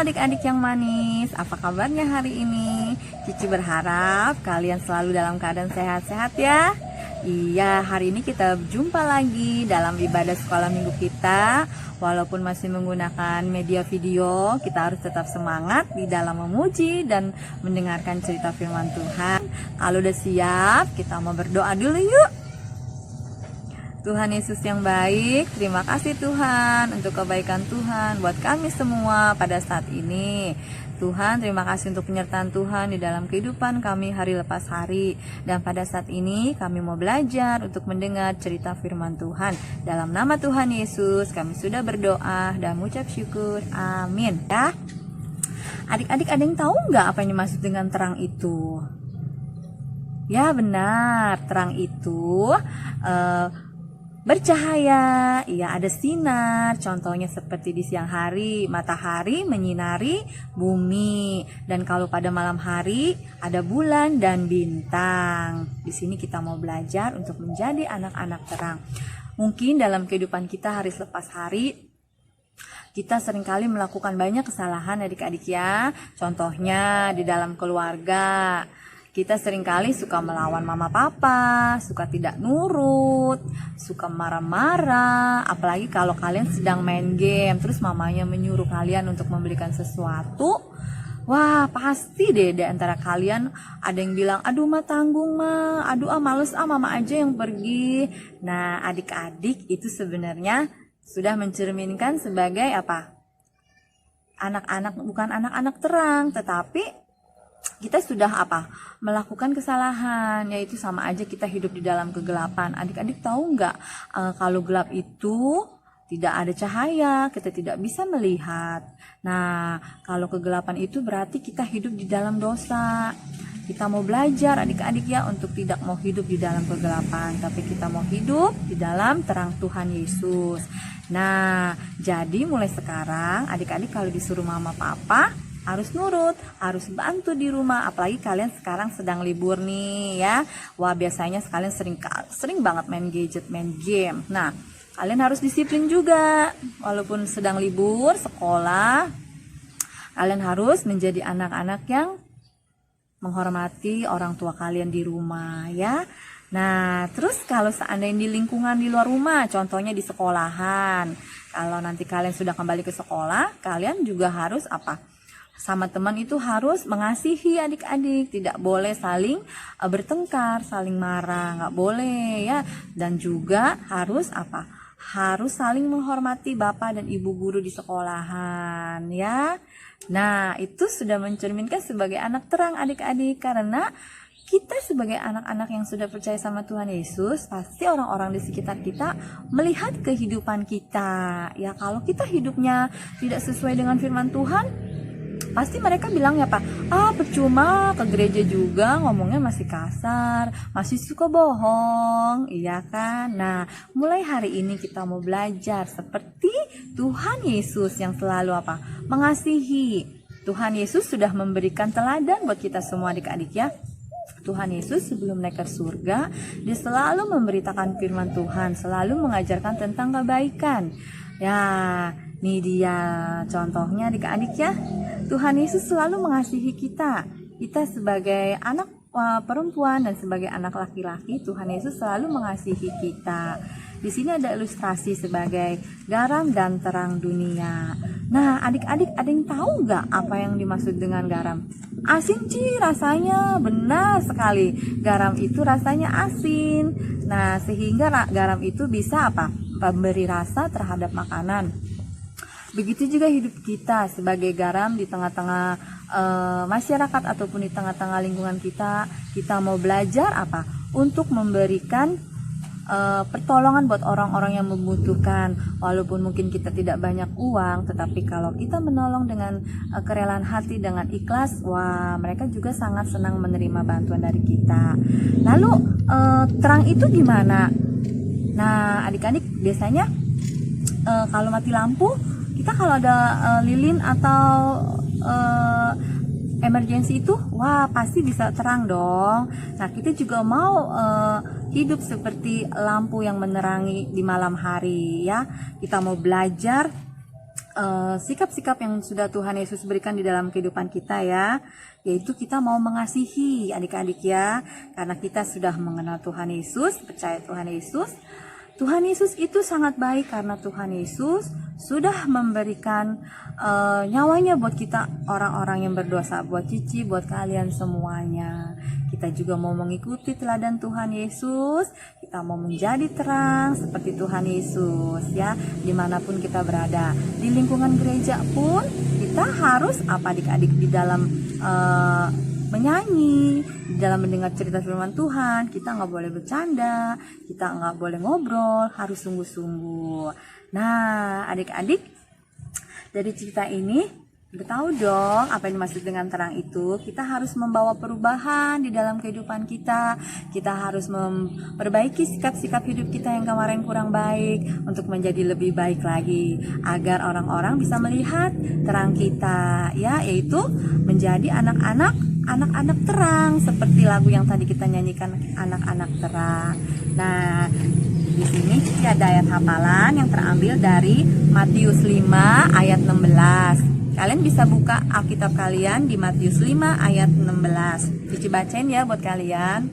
adik-adik yang manis, apa kabarnya hari ini? Cici berharap kalian selalu dalam keadaan sehat-sehat ya. Iya, hari ini kita jumpa lagi dalam ibadah sekolah minggu kita. Walaupun masih menggunakan media video, kita harus tetap semangat di dalam memuji dan mendengarkan cerita firman Tuhan. Kalau udah siap, kita mau berdoa dulu yuk. Tuhan Yesus yang baik, terima kasih Tuhan untuk kebaikan Tuhan buat kami semua pada saat ini. Tuhan, terima kasih untuk penyertaan Tuhan di dalam kehidupan kami hari lepas hari. Dan pada saat ini kami mau belajar untuk mendengar cerita firman Tuhan. Dalam nama Tuhan Yesus kami sudah berdoa dan mengucap syukur. Amin. Ya, adik-adik ada yang tahu nggak apa yang dimaksud dengan terang itu? Ya benar, terang itu bercahaya, iya ada sinar, contohnya seperti di siang hari, matahari menyinari bumi, dan kalau pada malam hari ada bulan dan bintang. Di sini kita mau belajar untuk menjadi anak-anak terang. Mungkin dalam kehidupan kita hari selepas hari, kita seringkali melakukan banyak kesalahan adik-adik ya. Contohnya di dalam keluarga, kita seringkali suka melawan mama papa, suka tidak nurut, suka marah-marah. Apalagi kalau kalian sedang main game, terus mamanya menyuruh kalian untuk membelikan sesuatu. Wah, pasti deh di antara kalian ada yang bilang, aduh ma tanggung ma, aduh males mama aja yang pergi. Nah, adik-adik itu sebenarnya sudah mencerminkan sebagai apa? Anak-anak, bukan anak-anak terang, tetapi kita sudah apa? Melakukan kesalahan, yaitu sama aja kita hidup di dalam kegelapan. Adik-adik tahu nggak kalau gelap itu tidak ada cahaya, kita tidak bisa melihat. Nah, kalau kegelapan itu berarti kita hidup di dalam dosa. Kita mau belajar adik-adik ya untuk tidak mau hidup di dalam kegelapan, tapi kita mau hidup di dalam terang Tuhan Yesus. Nah, jadi mulai sekarang adik-adik kalau disuruh mama papa harus nurut, harus bantu di rumah. Apalagi kalian sekarang sedang libur nih ya. Wah, biasanya kalian sering banget main gadget, main game. Nah, kalian harus disiplin juga. Walaupun sedang libur sekolah, kalian harus menjadi anak-anak yang menghormati orang tua kalian di rumah ya. Nah, terus kalau seandainya di lingkungan di luar rumah, contohnya di sekolahan, kalau nanti kalian sudah kembali ke sekolah, kalian juga harus apa? Sama teman itu harus mengasihi adik-adik, tidak boleh saling bertengkar, saling marah, nggak boleh ya. Dan juga harus apa? Harus saling menghormati bapak dan ibu guru di sekolahan ya. Nah, itu sudah mencerminkan sebagai anak terang adik-adik, karena kita sebagai anak-anak yang sudah percaya sama Tuhan Yesus, pasti orang-orang di sekitar kita melihat kehidupan kita. Ya, kalau kita hidupnya tidak sesuai dengan firman Tuhan, pasti mereka bilang ya Pak, percuma ke gereja juga ngomongnya masih kasar, masih suka bohong, iya kan? Nah, mulai hari ini kita mau belajar seperti Tuhan Yesus yang selalu apa? Mengasihi. Tuhan Yesus sudah memberikan teladan buat kita semua adik-adik ya. Tuhan Yesus sebelum naik ke surga, dia selalu memberitakan firman Tuhan, selalu mengajarkan tentang kebaikan. Ya, nih dia contohnya adik-adik ya. Tuhan Yesus selalu mengasihi kita. Kita sebagai anak perempuan dan sebagai anak laki-laki, Tuhan Yesus selalu mengasihi kita. Di sini ada ilustrasi sebagai garam dan terang dunia. Nah, adik-adik ada yang tahu nggak apa yang dimaksud dengan garam? Asin rasanya, benar sekali. Garam itu rasanya asin. Nah, sehingga garam itu bisa apa? Memberi rasa terhadap makanan. Begitu juga hidup kita sebagai garam di tengah-tengah masyarakat ataupun di tengah-tengah lingkungan kita. Kita mau belajar apa? Untuk memberikan pertolongan buat orang-orang yang membutuhkan. Walaupun mungkin kita tidak banyak uang, tetapi kalau kita menolong dengan kerelaan hati, dengan ikhlas, wah mereka juga sangat senang menerima bantuan dari kita. Lalu terang itu gimana? Nah, adik-adik biasanya kalau mati lampu, kita kalau ada lilin atau emergency itu, wah pasti bisa terang dong. Nah, kita juga mau hidup seperti lampu yang menerangi di malam hari ya. Kita mau belajar sikap-sikap yang sudah Tuhan Yesus berikan di dalam kehidupan kita ya, yaitu kita mau mengasihi adik-adik ya, karena kita sudah mengenal Tuhan Yesus, percaya Tuhan Yesus. Tuhan Yesus itu sangat baik karena Tuhan Yesus sudah memberikan nyawanya buat kita orang-orang yang berdosa, buat Cici, buat kalian semuanya. Kita juga mau mengikuti teladan Tuhan Yesus, kita mau menjadi terang seperti Tuhan Yesus ya, dimanapun kita berada. Di lingkungan gereja pun kita harus apa adik-adik di dalam menyanyi, di dalam mendengar cerita firman Tuhan, kita nggak boleh bercanda, kita nggak boleh ngobrol, harus sungguh-sungguh. Nah, adik-adik, dari cerita ini udah tahu dong apa yang dimaksud dengan terang itu. Kita harus membawa perubahan di dalam kehidupan kita. Kita harus memperbaiki sikap-sikap hidup kita yang kemarin kurang baik untuk menjadi lebih baik lagi, agar orang-orang bisa melihat terang kita ya, yaitu menjadi anak-anak terang, seperti lagu yang tadi kita nyanyikan, anak-anak terang. Nah, di sini ada ayat hafalan yang terambil dari Matius 5 ayat 16. Kalian bisa buka Alkitab kalian di Matius 5 ayat 16. Cici bacain ya buat kalian.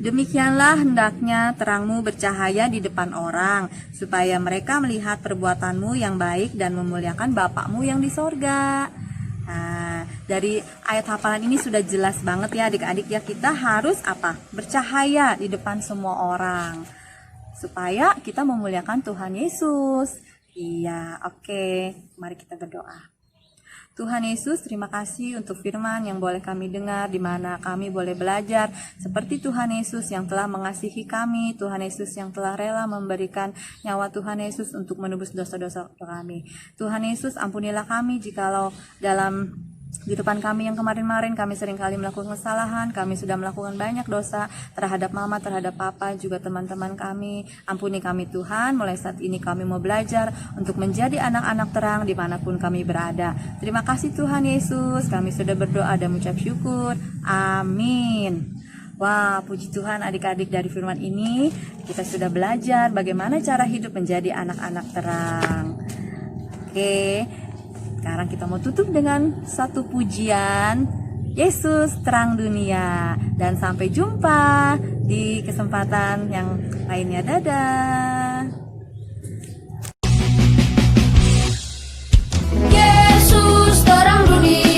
Demikianlah hendaknya terangmu bercahaya di depan orang, supaya mereka melihat perbuatanmu yang baik dan memuliakan Bapakmu yang di sorga. Nah, dari ayat hafalan ini sudah jelas banget ya adik-adik ya, kita harus apa? Bercahaya di depan semua orang, supaya kita memuliakan Tuhan Yesus. Iya, oke. Mari kita berdoa. Tuhan Yesus, terima kasih untuk firman yang boleh kami dengar, di mana kami boleh belajar seperti Tuhan Yesus yang telah mengasihi kami, Tuhan Yesus yang telah rela memberikan nyawa Tuhan Yesus untuk menebus dosa-dosa kami. Tuhan Yesus, ampunilah kami jikalau dalam kehidupan kami yang kemarin-kemarin kami seringkali melakukan kesalahan, kami sudah melakukan banyak dosa terhadap mama, terhadap papa, juga teman-teman kami. Ampuni kami Tuhan, mulai saat ini kami mau belajar untuk menjadi anak-anak terang dimanapun kami berada. Terima kasih Tuhan Yesus, kami sudah berdoa dan mengucap syukur. Amin. Wah, puji Tuhan adik-adik, dari firman ini kita sudah belajar bagaimana cara hidup menjadi anak-anak terang. Oke. Sekarang kita mau tutup dengan satu pujian, Yesus terang dunia. Dan sampai jumpa di kesempatan yang lainnya. Dadah. Yesus terang dunia.